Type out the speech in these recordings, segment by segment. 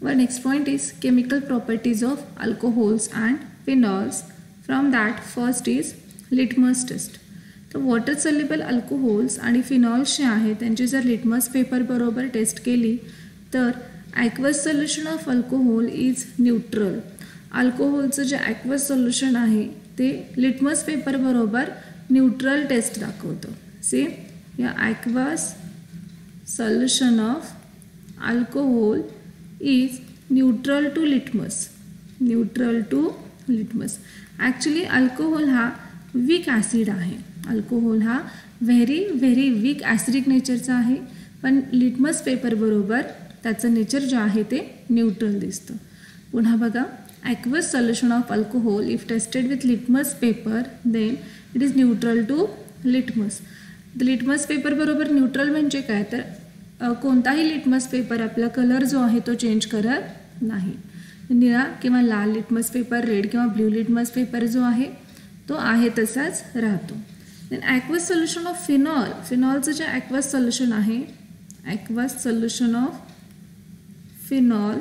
Our next point is chemical properties of alcohols and phenols. From that, first is litmus test. तर water soluble alcohols आणि phenols जे आहेत त्यांची जर litmus paper बरोबर test केली तर aqueous solution of alcohol is neutral. अल्कोहोलचं जे ॲक्वस सोल्युशन आहे ते लिटमस पेपर बरोबर न्यूट्रल टेस्ट दाखवतं. सी या aqueous solution of alcohol is neutral to litmus. Neutral to litmus. Actually alcohol हा वीक ॲसिड आहे. अल्कोहोल हा व्हेरी वीक ॲसिडिक नेचरचा आहे, पण लिटमस पेपर बरोबर त्याचं नेचर जे आहे ते न्यूट्रल दिसतं. पुन्हा बघा, aqueous solution of alcohol if tested with litmus paper then it is neutral to litmus. Litmus paper बरोबर न्यूट्रल म्हणजे काय, तर कोणताही लिटमस पेपर आपला कलर जो आहे तो चेंज करत नाही. निळा किंवा लाल लिटमस पेपर, रेड किंवा ब्ल्यू लिटमस पेपर जो आहे तो आहे तसाच राहतो. Then aqueous solution of phenol. फिनॉलचं जे ॲक्वस सोल्युशन आहे, aqueous solution of phenol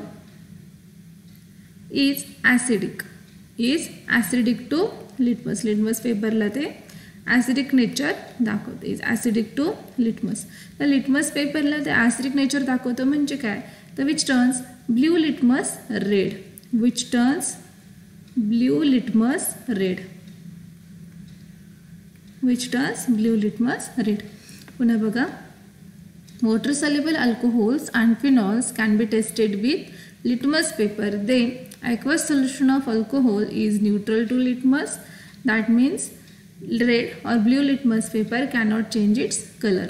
is acidic. To litmus. Litmus पेपरला ते ॲसिडिक नेचर दाखवतं. Is acidic to litmus. तर लिटमस पेपरला ते ॲसिडिक नेचर दाखवतं म्हणजे काय, तर which turns blue litmus red. Which turns blue litmus red. which turns blue litmus red. पुन्हा बघा, water soluble alcohols and phenols can be tested with litmus paper. Then aqueous solution of alcohol is neutral to litmus. That means red or blue litmus paper cannot change its color.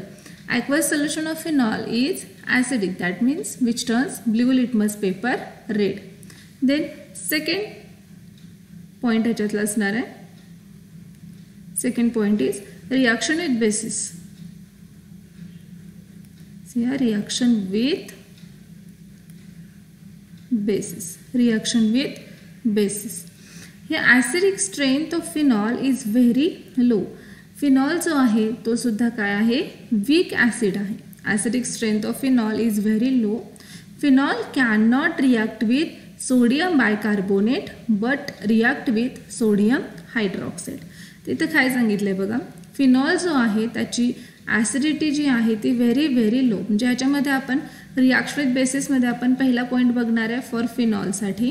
Aqueous solution of phenol is acidic. That means which turns blue litmus paper red. Then second point ह्याच्यातला असणार आहे. Second point is reaction with bases. See here, reaction with bases. Reaction with bases. Here acidic strength of phenol is very low. Phenol जो आहे तो सुद्धा काय आहे, weak acid आहे. Acidic strength of phenol is very low. Phenol cannot react with sodium bicarbonate but react with sodium hydroxide. तिथं काय सांगितलं आहे बघा, फिनॉल जो आहे त्याची ॲसिडिटी जी आहे ती व्हेरी लो. म्हणजे ह्याच्यामध्ये आपण रिॲक्शन विथ बेसिसमध्ये आपण पहिला पॉईंट बघणार आहे फॉर फिनॉलसाठी.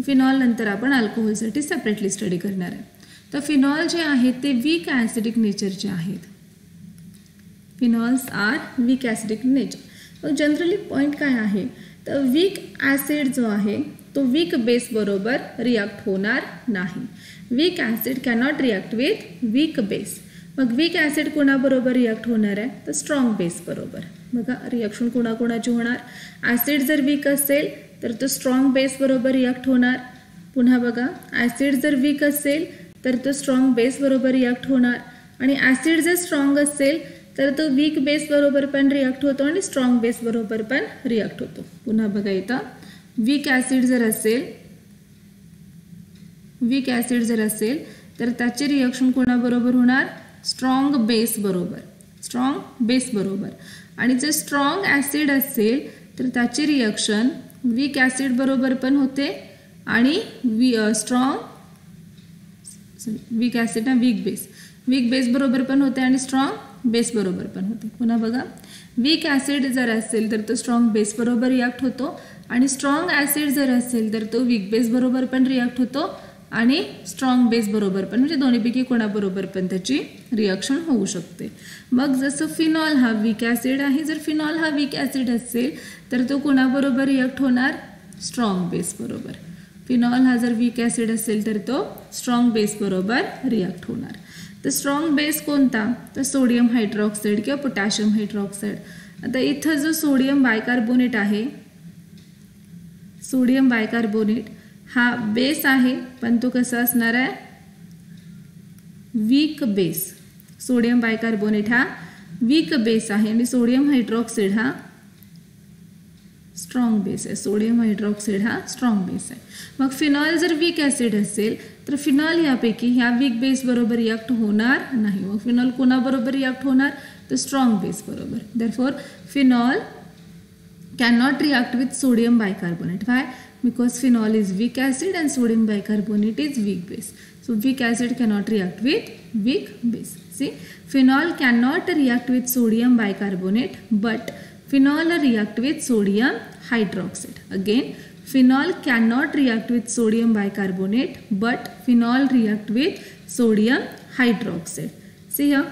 फिनॉल नंतर आपण अल्कोहोलसाठी सेपरेटली स्टडी करणार आहे. तर फिनॉल जे आहे ते वीक ॲसिडिक नेचरचे आहेत. Phenols are weak acidic nature. मग जनरली पॉईंट काय आहे, तर वीक ॲसिड जो आहे तो वीक बेस बरोबर रिॲक्ट होणार नाही. Weak acid cannot react with weak base. मग वीक ॲसिड कोणाबरोबर रिॲक्ट होणार आहे, तर स्ट्रॉंग बेस बरोबर. बघा, रिॲक्शन कोणाकोणाची होणार, ॲसिड जर वीक असेल तर तो स्ट्रॉंग बेस बरोबर रिॲक्ट होणार. पुन्हा बघा, ॲसिड जर वीक असेल तर तो स्ट्रॉंग बेस बरोबर रिॲक्ट होणार. आणि ॲसिड जर स्ट्रॉंग असेल तर तो वीक बेस बरोबर पण रिॲक्ट होतो आणि स्ट्रॉंग बेस बरोबर पण रिॲक्ट होतो. पुन्हा बघा, इथं वीक ॲसिड जर असेल तर त्याचे रिॲक्शन कोणाबरोबर होणार, स्ट्रॉंग बेस बरोबर. आणि जर स्ट्रॉंग ॲसिड असेल तर त्याचे रिॲक्शन वीक ॲसिड बरोबर पण होते आणि वीक बेस बरोबर पण होते आणि स्ट्रॉंग बेस बरोबर पण होते. पुन्हा बघा, वीक ॲसिड जर असेल तर तो स्ट्रॉंग बेस बरोबर रिॲक्ट होतो आणि स्ट्रॉंग ॲसिड जर असेल तर तो वीक बेस बरोबर पण रिॲक्ट होतो आणि स्ट्रॉंग बेस बरोबर पण, म्हणजे दोन्हीपैकी कोणाबरोबर पण त्याची रिॲक्शन होऊ शकते. मग जसं फिनॉल हा वीक ॲसिड आहे, जर फिनॉल हा वीक ॲसिड असेल तर तो कोणाबरोबर रिॲक्ट होणार, स्ट्रॉंग बेस बरोबर. फिनॉल हा जर वीक ॲसिड असेल तर तो स्ट्रॉंग बेस बरोबर रिॲक्ट होणार. तर स्ट्रॉंग बेस कोणता, तर सोडियम हायड्रॉक्साईड किंवा पोटॅशियम हायड्रॉक्साईड. आता इथं जो सोडियम बायकार्बोनेट आहे, सोडियम बायकार्बोनेट हा बेस आहे पण तो कसा असणार आहे, वीक बेस. सोडियम बायकार्बोनेट हा वीक बेस आहे आणि सोडियम हायड्रॉक्साईड हा स्ट्रॉंग बेस आहे. सोडियम हायड्रॉक्साईड हा स्ट्रॉंग बेस आहे. मग फिनॉल जर वीक ॲसिड असेल तर फिनॉल यापैकी ह्या वीक बेस बरोबर रिॲक्ट होणार नाही. मग फिनॉल कोणाबरोबर रिॲक्ट होणार, तर स्ट्रॉंग बेस बरोबर. Therefore phenol cannot react with sodium bicarbonate. Why? Because phenol is weak acid and sodium bicarbonate is weak base. So weak acid cannot react with weak base. See, phenol cannot react with sodium bicarbonate, but phenol react with sodium hydroxide. Again, phenol cannot react with sodium bicarbonate, but phenol react with sodium hydroxide. See here.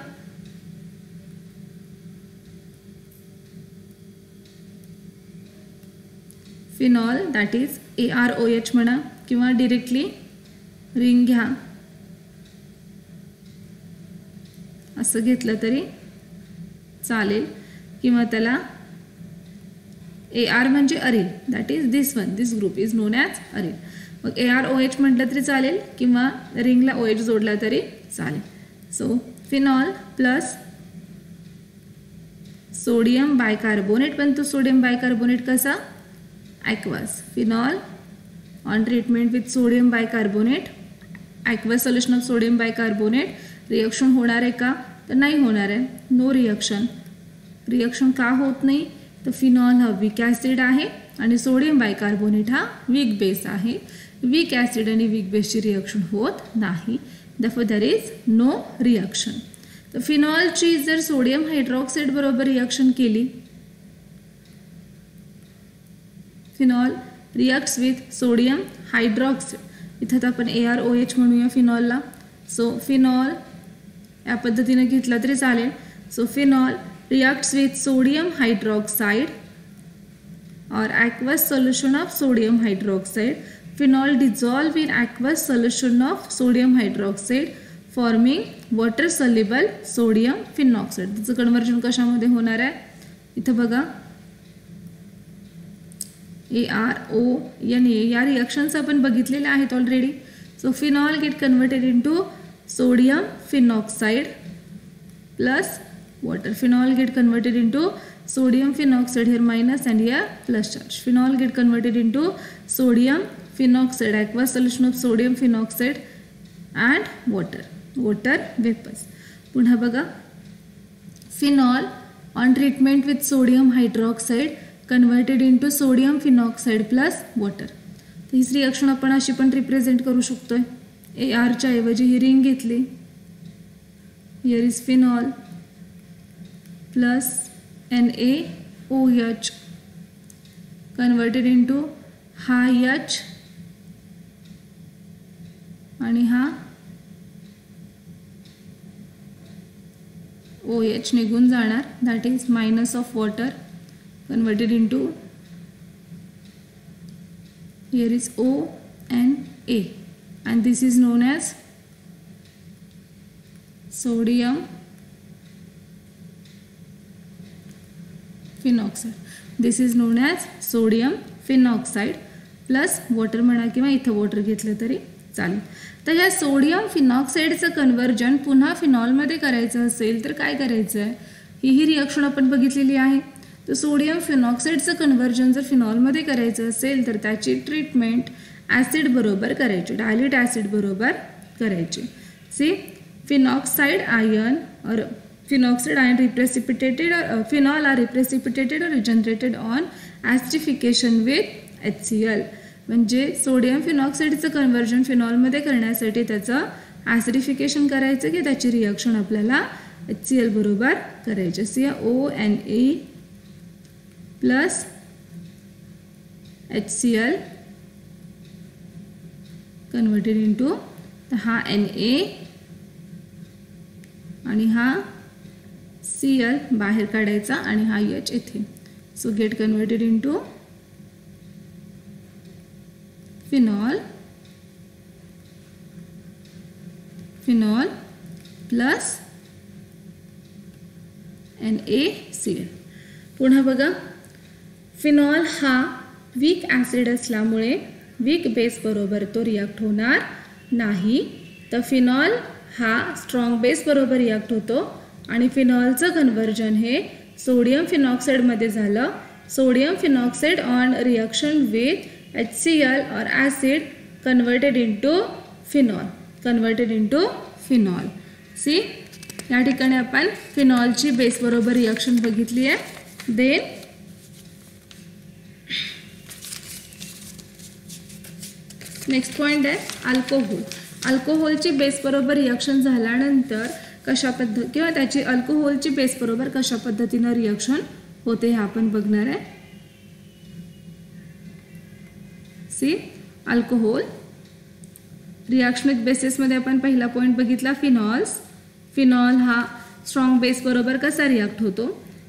Phenol that is ArOH म्हणा किंवा directly ring घ्या, असं घेतलं तरी चालेल, किंवा त्याला AR म्हणजे aryl, that is this one, this group is known as aryl. मग ArOH म्हटलं तरी चालेल किंवा रिंगला OH जोडला तरी चालेल. So phenol plus sodium bicarbonate, पण तो सोडियम बायकार्बोनेट कसा? aqueous. Phenol on treatment with sodium bicarbonate, aqueous solution of sodium bicarbonate, reaction होणार आहे का? तर नाही होणार आहे, नो रिएक्शन. रिएक्शन का होत नाही? तर फिनॉल हा वीक ॲसिड आहे आणि सोडियम बायकार्बोनेट हा वीक बेस आहे. वीक ॲसिड आणि वीक बेसची रिएक्शन होत नाही, therefore there is no reaction. तर फिनॉलची जर सोडियम हायड्रॉक्साईड बरोबर रिएक्शन केली, phenol reacts with sodium hydroxide, इथं आपण ArOH म्हणूया फिनॉलला. सो फिनॉल या पद्धतीने घेतला तरी चालेल. So phenol reacts with sodium hydroxide or aqueous solution of sodium hydroxide. Phenol dissolve in aqueous solution of sodium hydroxide forming water soluble sodium phenoxide. त्याचं conversion कशामध्ये होणार आहे? इथं बघा ArONA या रिएक्शन्स आपण बघितलेल्या आहेत already. So phenol get converted into sodium phenoxide plus water. Phenol get converted into sodium phenoxide, here minus and here plus charge. Phenol get converted into sodium phenoxide, aqueous solution of sodium phenoxide and water vapors. पुन्हा बघा, phenol on treatment with sodium hydroxide converted into sodium phenoxide plus water. तर ही reaction आपण अशी पण represent करू शकतोय. AR च्या ऐवजी ही रिंग घेतली, here is phenol plus NaOH converted into हा H आणि हा OH निघून जाणार, that is minus of water converted into here is ONA and this is known as sodium phenoxide. This is known as sodium phenoxide plus water म्हणा किंवा इथं water घेतलं तरी चालेल. तर ह्या सोडियम फिनॉक्साइडचं कन्वर्जन पुन्हा फिनॉलमध्ये करायचं असेल तर काय करायचं आहे? ही रिएक्शन आपण बघितलेली आहे. तर सोडियम फिनॉक्साइडचं कन्वर्जन जर फिनॉलमध्ये करायचं असेल तर त्याची ट्रीटमेंट ॲसिड बरोबर करायची, डायल्यूट ॲसिड बरोबर करायची. सी फिनॉक्साइड आयन और phenoxide ion reprecipitated or phenol are reprecipitated or regenerated on acidification with HCl. म्हणजे सोडियम फिनॉक्साइडचं कन्वर्जन फिनॉलमध्ये करण्यासाठी त्याचं ॲसिडिफिकेशन करायचं की त्याची रिएक्शन आपल्याला HCl बरोबर करायची. असे ONA plus HCl converted into हा Na आणि हा Cl बाहेर काढायचा आणि हा H इथे. So get converted into phenol plus NaCl. पुन्हा बघा, फिनॉल हा वीक ॲसिड असल्यामुळे वीक बेस बरोबर तो रिॲक्ट होणार नाही. तर फिनॉल हा स्ट्रॉंग बेस बरोबर रिॲक्ट होतो आणि फिनॉलचं कन्वर्जन हे सोडियम फिनॉक्साइडमध्ये झालं. Sodium phenoxide on reaction with HCl और acid converted into phenol. See या ठिकाणी आपण फिनॉलची बेस बरोबर रिॲक्शन बघितली आहे. देन नेक्स्ट पॉईंट आहे अल्कोहोल. अल्कोहोलची बेस बरोबर रिॲक्शन झाल्यानंतर कशा किंवा त्याची अल्कोहोलची बेस बरोबर कशा पद्धतीनं रिॲक्शन होते हे आपण बघणार आहे. सी अल्कोहोल रिॲक्शन विथ बेसिसमध्ये आपण पहिला पॉईंट बघितला फिनॉल्स. फिनॉल हा स्ट्रॉंग बेस बरोबर कसा रिॲक्ट होतो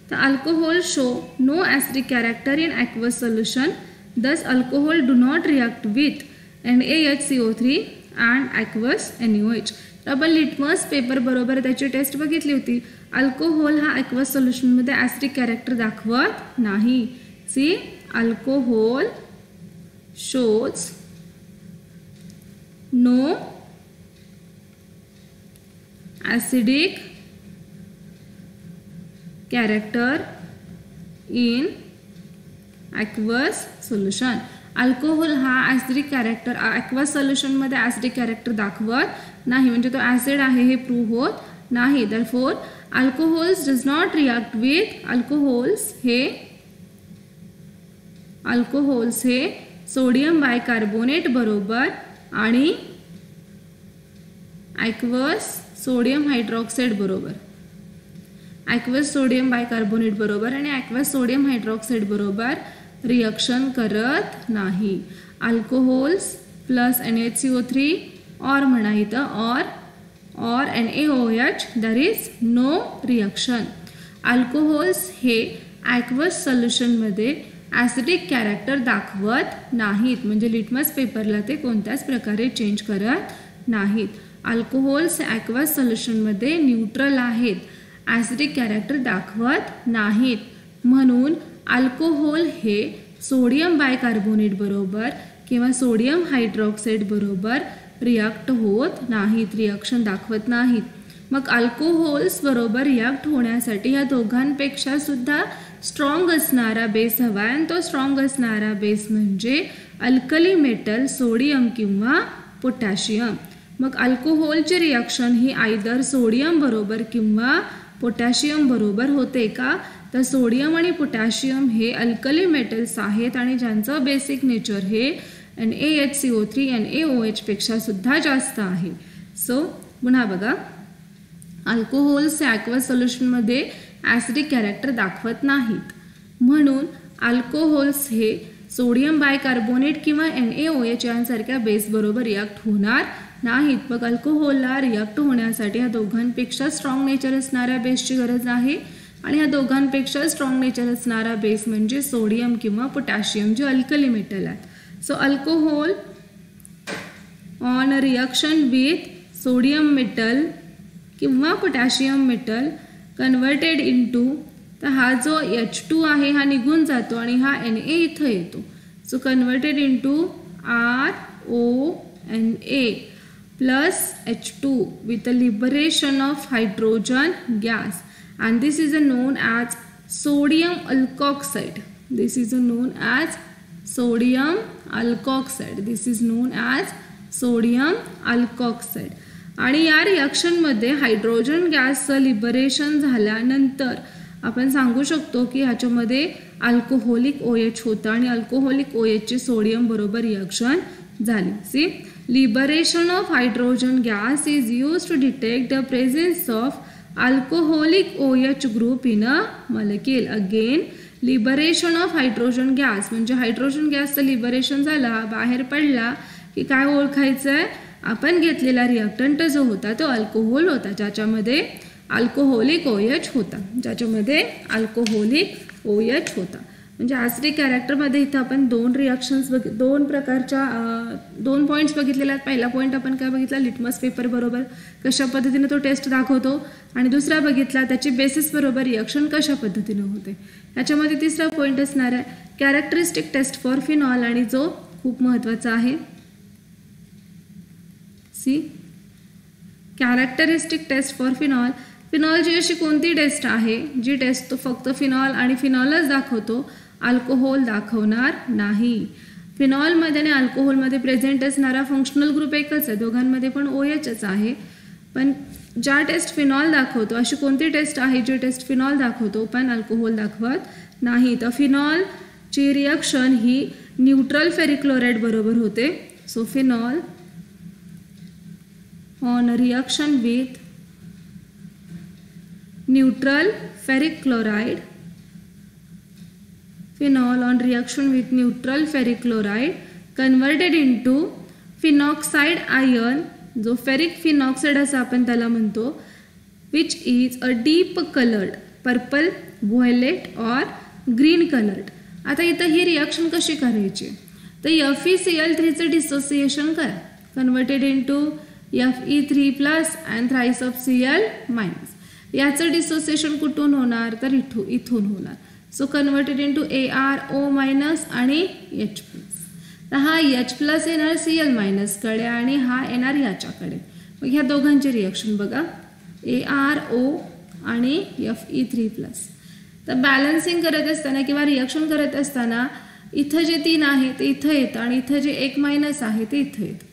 तर alcohol show no acidic character in aqueous solution. Thus alcohol do not react with NaHCO3 and aqueous NaOH. आपण लिटमस पेपर बरोबर त्याची टेस्ट बघितली होती. अल्कोहोल हा ॲक्वस सोल्युशनमध्ये ॲसिडिक कॅरेक्टर दाखवत नाही. See alcohol shows no acidic character in aqueous solution. Alcohol हा ॲसिडिक कॅरेक्टर ॲक्वस सोल्युशनमध्ये ॲसिडिक कॅरेक्टर दाखवत नाही, म्हणजे तो ॲसिड आहे हे प्रूव्ह होत नाही. Therefore alcohols does not react with alcohols हे सोडियम बायकार्बोनेट बरोबर आणि ॲक्वस सोडियम हायड्रॉक्साईड बरोबर, ॲक्वस सोडियम बायकार्बोनेट बरोबर आणि ॲक्वस सोडियम हायड्रॉक्साईड बरोबर रिॲक्शन करत नाही. अल्कोहोल्स प्लस NaHCO3 और म्हणा इथं और NaOH there is no reaction. Alcohols हे ॲक्वस सोल्युशनमध्ये ॲसिडिक कॅरेक्टर दाखवत नाहीत, म्हणजे लिटमस पेपरला ते कोणत्याच प्रकारे चेंज करत नाहीत. अल्कोहोल्स ॲक्वस सोल्युशनमध्ये न्यूट्रल आहेत, ॲसिडिक कॅरेक्टर दाखवत नाहीत. म्हणून अल्कोहोल हे सोडियम बायकार्बोनेट बरोबर किंवा सोडियम हायड्रॉक्साईड बरोबर रिॲक्ट होत नाहीत, रिॲक्शन दाखवत नाहीत. मग अल्कोहोल्स बरोबर रिॲक्ट होण्यासाठी या दोघांपेक्षा सुद्धा स्ट्रॉंग असणारा बेस हवा आहे, आणि तो स्ट्रॉंग असणारा बेस म्हणजे अल्कली मेटल सोडियम किंवा पोटॅशियम. मग अल्कोहोलची रिॲक्शन ही आयदर सोडियम बरोबर किंवा पोटॅशियम बरोबर होते का तर सोडियम आणि पोटॅशियम हे अल्कली मेटल्स आहेत आणि ज्यांचं बेसिक नेचर हे NaHCO3 NaOH पेक्षा सुद्धा जास्त आहे. सो पुन्हा बघा अल्कोहोल्स ॲक्वस सोल्युशनमध्ये ॲसिडिक कॅरेक्टर दाखवत नाहीत, म्हणून अल्कोहोल्स हे सोडियम बायकार्बोनेट किंवा NaOH यांसारख्या बेस बरोबर रिॲक्ट होणार नाहीत. मग अल्कोहोलला रिॲक्ट होण्यासाठी ह्या दोघांपेक्षा स्ट्रॉंग नेचर असणाऱ्या बेसची गरज आहे, आणि ह्या दोघांपेक्षा स्ट्रॉंग नेचर असणारा बेस म्हणजे सोडियम किंवा पोटॅशियम जे अल्कली मेटल आहेत. So alcohol on reaction with sodium metal किंवा पोटॅशियम मेटल कन्वर्टेड इनटू, तर हा जो H2 आहे हा निघून जातो आणि हा Na इथं येतो. So converted into RONA plus H2 with a liberation of hydrogen gas, and this is known as sodium alkoxide. This is known as sodium alkoxide. This is known as sodium alkoxide. आणि या रिॲक्शनमध्ये hydrogen गॅसचं liberation झाल्यानंतर आपण सांगू शकतो की ह्याच्यामध्ये alcoholic OH होतं आणि अल्कोहोलिक OH ची सोडियम बरोबर रिॲक्शन झाली. See liberation of hydrogen gas is used to detect the presence of alcoholic OH group in a molecule. Again liberation of hydrogen gas म्हणजे हायड्रोजन गॅसचं लिबरेशन झाला, बाहेर पडला की काय ओळखायचं आहे, आपण घेतलेला रिॲक्टंट जो होता तो अल्कोहोल होता, ज्याच्यामध्ये अल्कोहोलिक OH होता, ज्याच्यामध्ये अल्कोहोलिक OH होता. म्हणजे ॲसिडिक कॅरेक्टरमध्ये इथं आपण दोन प्रकारच्या दोन पॉईंट्स बघितलेले आहेत. पहिला पॉईंट आपण काय बघितला, लिटमस पेपर बरोबर कशा पद्धतीने तो टेस्ट दाखवतो, आणि दुसरा बघितला त्याची बेसिस बरोबर रिॲक्शन कशा पद्धतीने होते. याच्यामध्ये तिसरा पॉईंट असणार आहे कॅरेक्टरिस्टिक टेस्ट फॉर फिनॉल, आणि जो खूप महत्त्वाचा आहे. See characteristic test for phenol. फिनॉलची अशी कोणती टेस्ट आहे जी टेस्ट तो फक्त फिनॉल आणि फिनॉलच दाखवतो, अल्कोहोल दाखवणार नाही. फिनॉलमध्ये आणि अल्कोहोलमध्ये प्रेझेंट असणारा फंक्शनल ग्रुप एकच आहे, दोघांमध्ये पण OHच आहे. पण ज्या टेस्ट फिनॉल दाखवतो अशी कोणती टेस्ट आहे जी टेस्ट फिनॉल दाखवतो पण अल्कोहोल दाखवत नाही. तर फिनॉलची रिॲक्शन ही न्यूट्रल फेरिक क्लोराईड बरोबर होते, So phenol on reaction with neutral ferric chloride, phenol on reaction with neutral ferric chloride converted into phenoxide ion, जो फेरिक फिनॉक्साइड असं आपण त्याला म्हणतो, which is a deep coloured purple, violet और green coloured. आता इथं ही रिॲक्शन कशी करायची, तर FeCl3चं डिसोसिएशन करा, converted into Fe3 plus and thrice of Cl minus. याचं डिसोसिएशन कुठून होणार, तर इथून होणार. So converted into ArO minus आणि H प्लस. तर हा H प्लस येणार Cl मायनसकडे आणि हा येणार याच्याकडे. मग ह्या दोघांची रिॲक्शन बघा, ArO आणि Fe3 प्लस. तर बॅलन्सिंग करत असताना किंवा रिॲक्शन करत असताना इथं जे 3 आहे ते इथं येतं आणि इथं जे 1 मायनस आहे ते इथं येतं.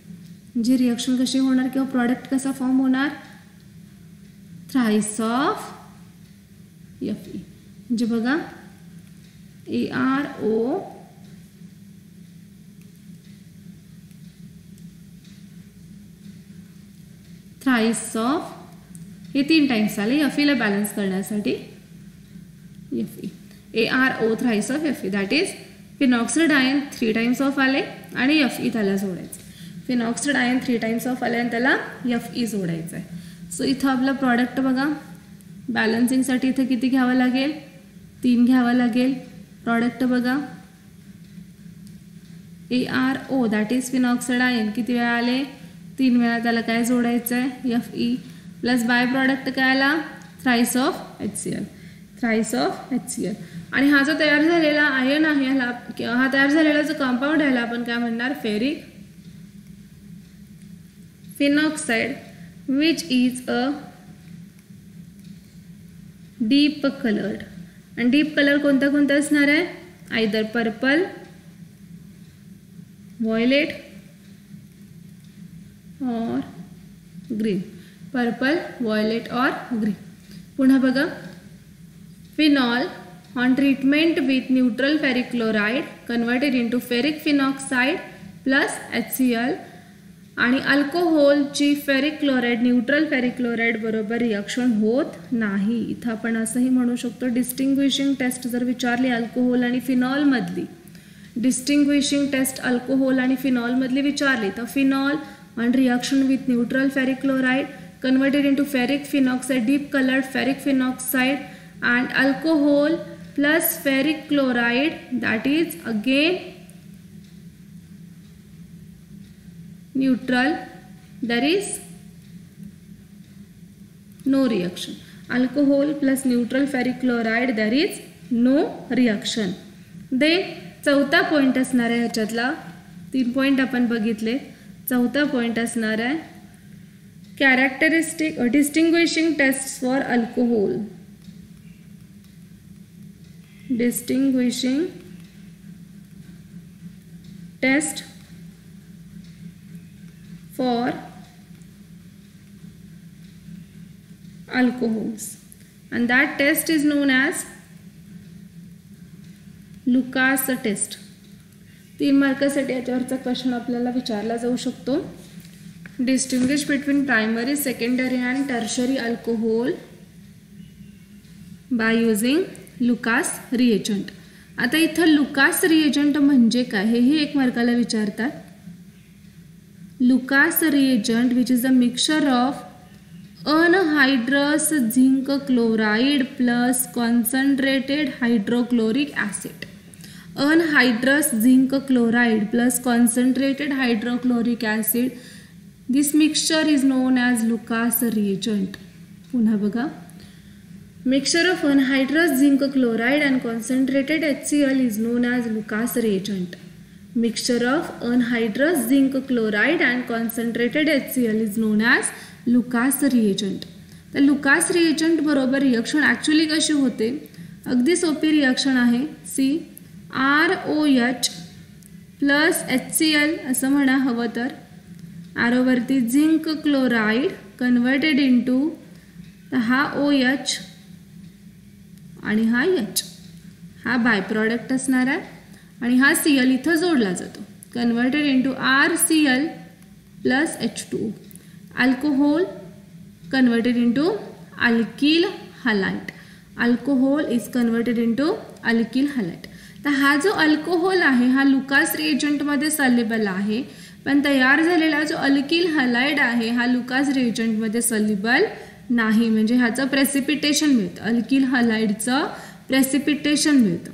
म्हणजे रिॲक्शन कशी होणार किंवा प्रॉडक्ट कसा फॉर्म होणार, थ्राइस ऑफ Fe. म्हणजे बघा ArO थ्राइस ऑफ, हे 3 टाइम्स आले Feला बॅलन्स करण्यासाठी. Fe ArO thrice of Fe, that is phenoxide ion 3 times of आले आणि Fe त्याला जोडायचं. फिनॉक्साइड आयन 3 टाइम्स ऑफ आले आणि त्याला Fe जोडायचं आहे. सो इथं आपलं प्रॉडक्ट बघा, बॅलन्सिंगसाठी इथं किती घ्यावं लागेल, 3 घ्यावं लागेल. प्रॉडक्ट बघा ArO that is phenoxide ion किती वेळा आले, 3 वेळा, त्याला काय जोडायचं आहे Fe प्लस बाय प्रॉडक्ट काय आला, thrice of HCl, thrice of HCl. आणि हा जो तयार झालेला आयन आहे ह्याला किंवा हा तयार झालेला जो कंपाऊंड ह्याला आपण काय म्हणणार, ferric phenoxide which is a deep coloured. आणि डीप कलर कोणता कोणता असणार आहे, आयदर पर्पल, व्हायलेट और ग्रीन, पर्पल, व्हायलेट और ग्रीन. पुन्हा बघा, phenol on treatment with neutral ferric chloride converted into ferric phenoxide plus HCl. आणि अल्कोहोलची ferric chloride neutral ferric chloride बरोबर रिॲक्शन होत नाही. इथं आपण असंही म्हणू शकतो, डिस्टिंग्विशिंग टेस्ट जर विचारली अल्कोहोल आणि फिनॉलमधली, डिस्टिंग्विशिंग टेस्ट अल्कोहोल आणि फिनॉलमधली विचारली तर phenol on reaction with neutral ferric chloride converted into ferric phenoxide, deep coloured ferric phenoxide and alcohol plus ferric chloride, that is again neutral, there is no reaction. Alcohol plus neutral ferric chloride, there is no reaction. Then चौथा point असणार आहे ह्याच्यातला, 3 point आपण बघितले. चौथा point असणार आहे characteristic distinguishing test for alcohol. Distinguishing test for alcohols, and that test is known as Lucas test. 3 मार्कासाठी याच्यावरचा question आपल्याला विचारला जाऊ शकतो. Distinguish between primary, secondary and tertiary alcohol by using Lucas reagent. आता इथं लुकास रिएजंट म्हणजे काय हेही 1 मार्काला विचारतात. Lucas reagent which is a mixture of anhydrous zinc chloride plus concentrated hydrochloric acid. Anhydrous zinc chloride plus concentrated hydrochloric acid, this mixture is known as Lucas reagent. पुन्हा बघा, mixture of anhydrous zinc chloride and concentrated HCl is known as Lucas reagent. Mixture of anhydrous zinc chloride and concentrated HCl is known as Lucas reagent. तर Lucas reagent बरोबर reaction actually कशी होते, अगदी सोपी reaction आहे. CrOH plus HCl असं म्हणा हवं तर, आरोवरती झिंक क्लोराईड कन्वर्टेड इंटू हा OH आणि हा H, हा बाय प्रॉडक्ट असणार आहे आणि हा Cl इथं जोडला जातो. converted into RCl plus H2O. Alcohol converted into alkyl halide. Alcohol is converted into alkyl halide. तर हा जो अल्कोहोल आहे हा लुकास रिएजंटमध्ये सॉल्युबल आहे, पण तयार झालेला जो अल्किल हलाइड आहे हा लुकास रिएजंटमध्ये सॉल्युबल नाही, म्हणजे ह्याचं प्रेसिपिटेशन मिळतं, अल्किल हलाइडचं प्रेसिपिटेशन मिळतं.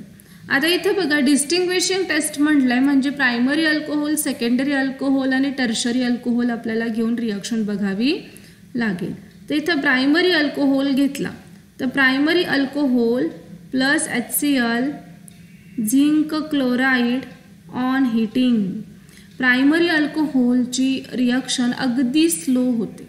आता इथे बघा डिस्टिंग्विशिंग टेस्ट म्हटलंय म्हणजे प्रायमरी अल्कोहोल, सेकंडरी अल्कोहोल आणि टर्शरी अल्कोहोल आपल्याला घेऊन रिॲक्शन बघावी लागेल. तर इथं प्रायमरी अल्कोहोल घेतला तर primary alcohol plus HCl zinc chloride on heating. Primary अल्कोहोलची रिॲक्शन अगदी स्लो होते,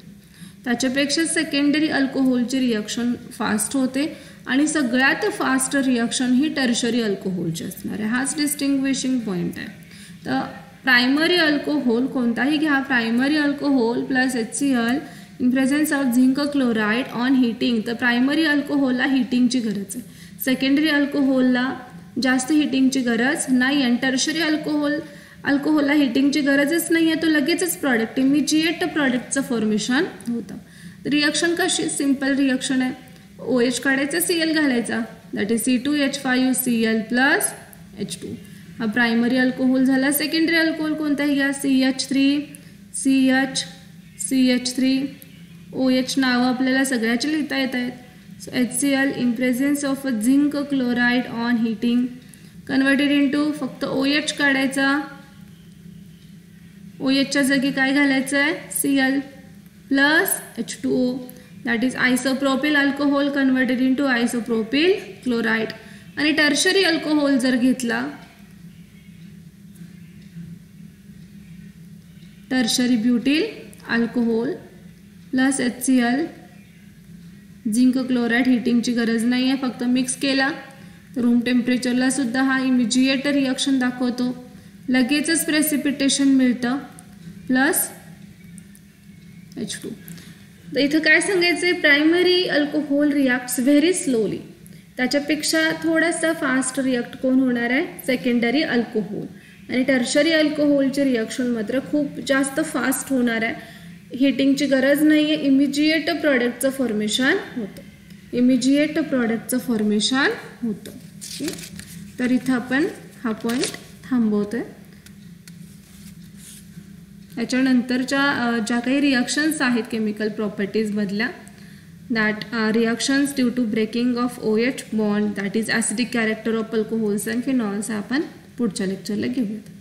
त्याच्यापेक्षा सेकंडरी अल्कोहोलची रिॲक्शन फास्ट होते आणि सगळ्यात फास्ट रिॲक्शन ही टर्शरी अल्कोहोलची असणार आहे. हाच डिस्टिंग्विशिंग पॉईंट आहे. तर प्रायमरी अल्कोहोल कोणताही घ्या, primary alcohol plus HCl in presence of zinc chloride on heating. तर प्रायमरी अल्कोहोलला हीटिंगची गरज आहे, सेकंडरी अल्कोहोलला जास्त हीटिंगची गरज नाही आणि टर्शरी अल्कोहोलला हीटिंगची गरजच नाही आहे, तो लगेचच प्रॉडक्ट इमिजिएट प्रॉडक्टचं फॉर्मेशन होतं. रिॲक्शन कशी सिंपल रिॲक्शन आहे, OH काढायचा Cl घालायचा, that is C2H5Cl plus H2. हा प्रायमरी अल्कोहोल झाला. सेकंडरी अल्कोहोल कोणताही घ्या, CH3 OH नावं आपल्याला सगळ्याचे लिहिता येत आहेत. So HCl in presence of zinc chloride on heating converted into फक्त OH काढायचा, OHच्या जागी काय घालायचं आहे Cl plus H2O, that is isopropyl alcohol converted into isopropyl chloride. आणि टर्शरी अल्कोहोल जर घेतला, tertiary butyl alcohol plus HCl zinc chloride, हीटिंगची गरज नाही आहे, फक्त मिक्स केला तर रूम टेम्परेचरला सुद्धा हा इमिजिएट रिॲक्शन दाखवतो, लगेचच प्रेसिपिटेशन मिळतं प्लस H2. तर इथं काय सांगायचं आहे, primary alcohol reacts very slowly, त्याच्यापेक्षा थोडासा फास्ट रिॲक्ट कोण होणार आहे सेकंडरी अल्कोहोल. आणि टर्शरी अल्कोहोलचे रिॲक्शन मात्र खूप जास्त फास्ट होणार आहे, हीटिंगची गरज नाही आहे, इमिजिएट प्रॉडक्टचं फॉर्मेशन होतं, इमिजिएट प्रॉडक्टचं फॉर्मेशन होतं. तर इथं आपण हा पॉईंट थांबवतोय. याच्यानंतरच्या ज्या काही रिॲक्शन्स आहेत केमिकल प्रॉपर्टीजमधल्या, that reactions due to breaking of OH bond, that is acidic character of alcohols and phenols, आपण पुढच्या लेक्चरला घेऊयात.